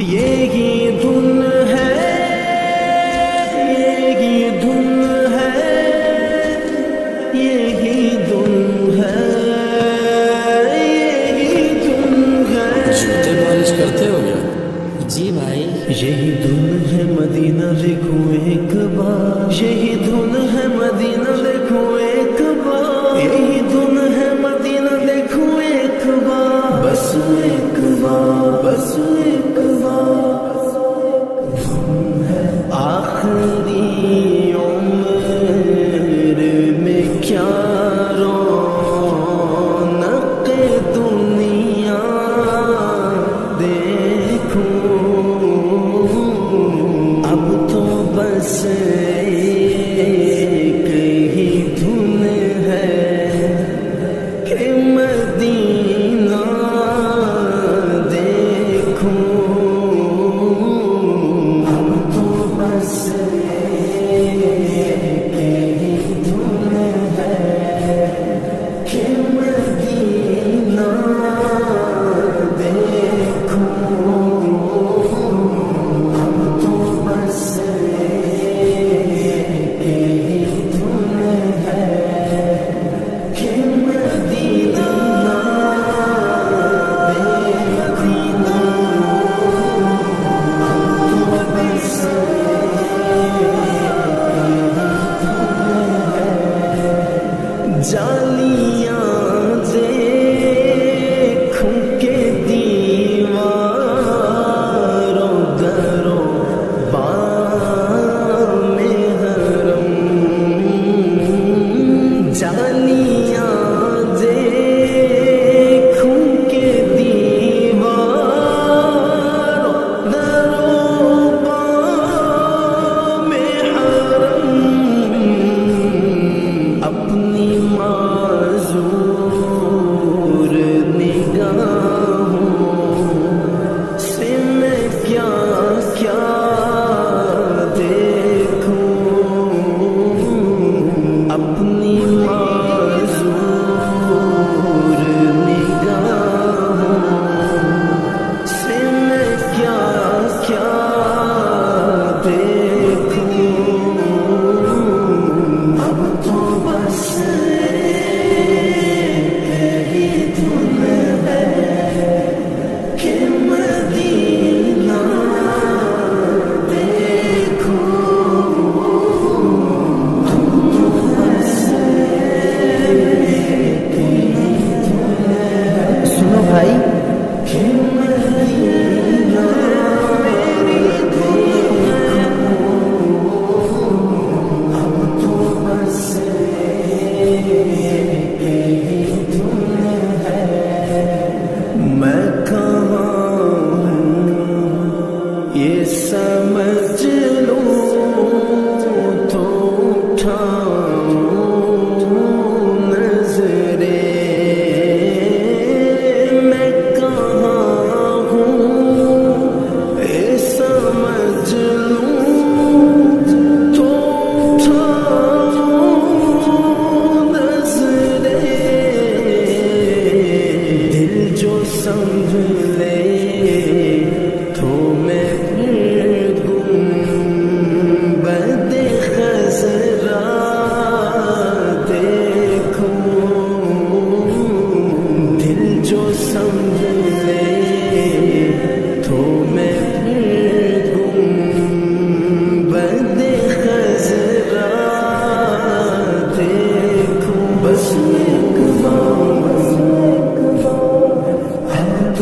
یہی دھن ہے، یہی دھن ہے، یہی دھن ہے، یہی دھن ہے۔ جوتے پالش کرتے ہو کیا؟ جی بھائی۔ یہی دھن ہے مدینہ دیکھو ایک بار، یہی دھن ہے مدینہ دیکھو ایک بار، یہی دھن ہے مدینہ دیکھو ایک بار، بس ایک بار، بس ایک بار۔ آخری عمر میں کیا رونق دنیا دیکھوں، اب تو بس ایک ہی دھن ہے کہ مدینہ دیکھوں، اب تو بس ایک ہی دھن ہے کہ مدینہ دیکھوں، اب تو بس ایک ہی دھن ہے کہ مدینہ جالیاں دیکھوں کے دیواروں دروں بام حرم، جالیاں دیکھوں کے دیواروں دروں بام حرم، اپنی معذور نگاہوں سے میں کیا کیا دیکھوں، اپنی معذور نگاہوں سے میں کیا کیا دیکھوں، اب تو بس ایک ہی دھن ہے کہ مدینہ دیکھوں، اب تو بس ایک ہی دھن ہے۔ سنو بھائی، کہ مدینہ میری دھن ہے، اب تو بس ایک ہی دھن ہے۔ میں کہاں ہوں یہ سمجھ لوں تو اٹھاؤں نظریں، میں کہاں ہوں یہ سمجھ لوں تو اٹھاؤں نظریں، دل جو سنبھلے تو میں پھر گنبد خضرا دیکھوں، دل جو سنبھلے تو میں پھر گنبد خضرا دیکھوں، بس ایک بار، اب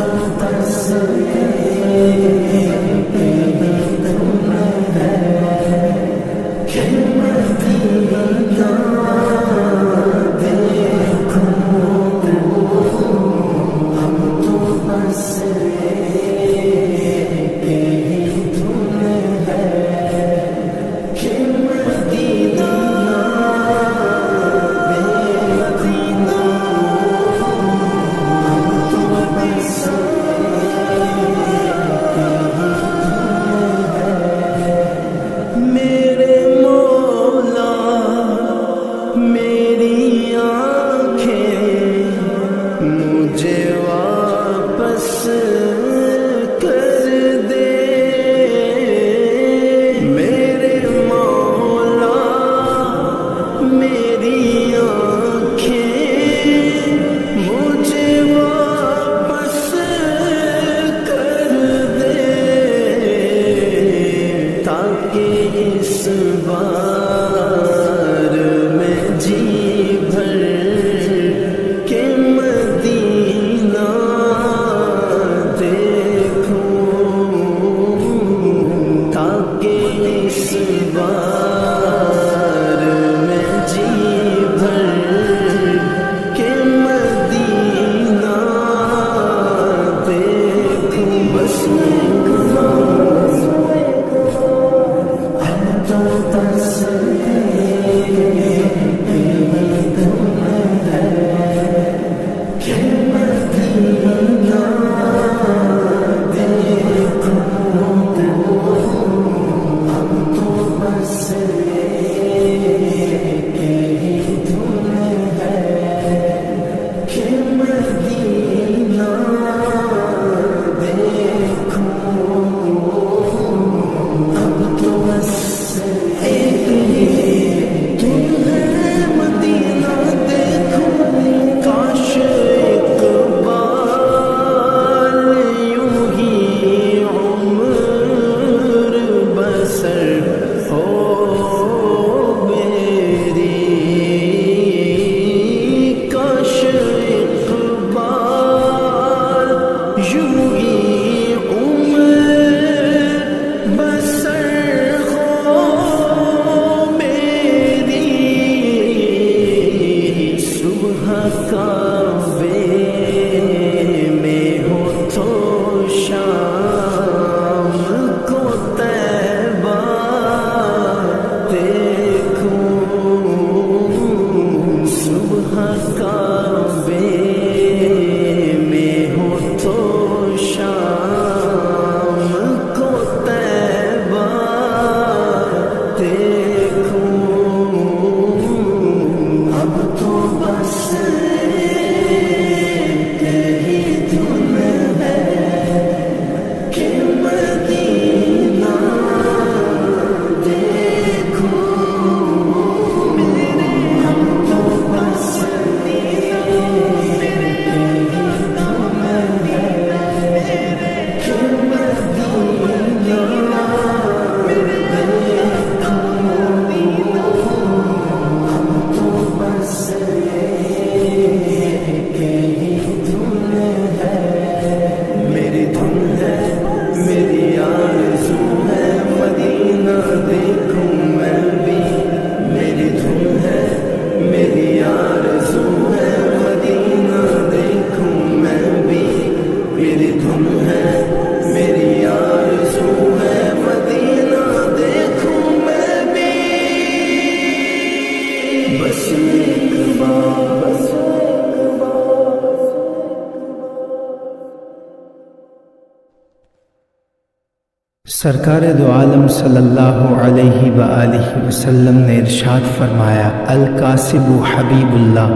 سرکار دو عالم صلی اللہ علیہ وآلہ وسلم نے ارشاد فرمایا، الکاسب حبیب اللہ،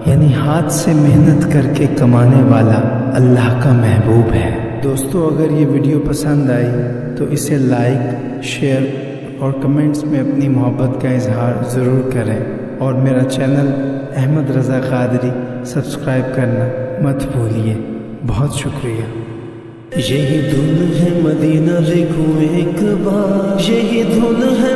یعنی ہاتھ سے محنت کر کے کمانے والا اللہ کا محبوب ہے۔ دوستو، اگر یہ ویڈیو پسند آئی تو اسے لائک، شیئر اور کمنٹس میں اپنی محبت کا اظہار ضرور کریں، اور میرا چینل احمد رضا قادری سبسکرائب کرنا مت بھولیے۔ بہت شکریہ۔ یہی دھن ہے مدینہ، دیکھو ایک بار، یہی دھن ہے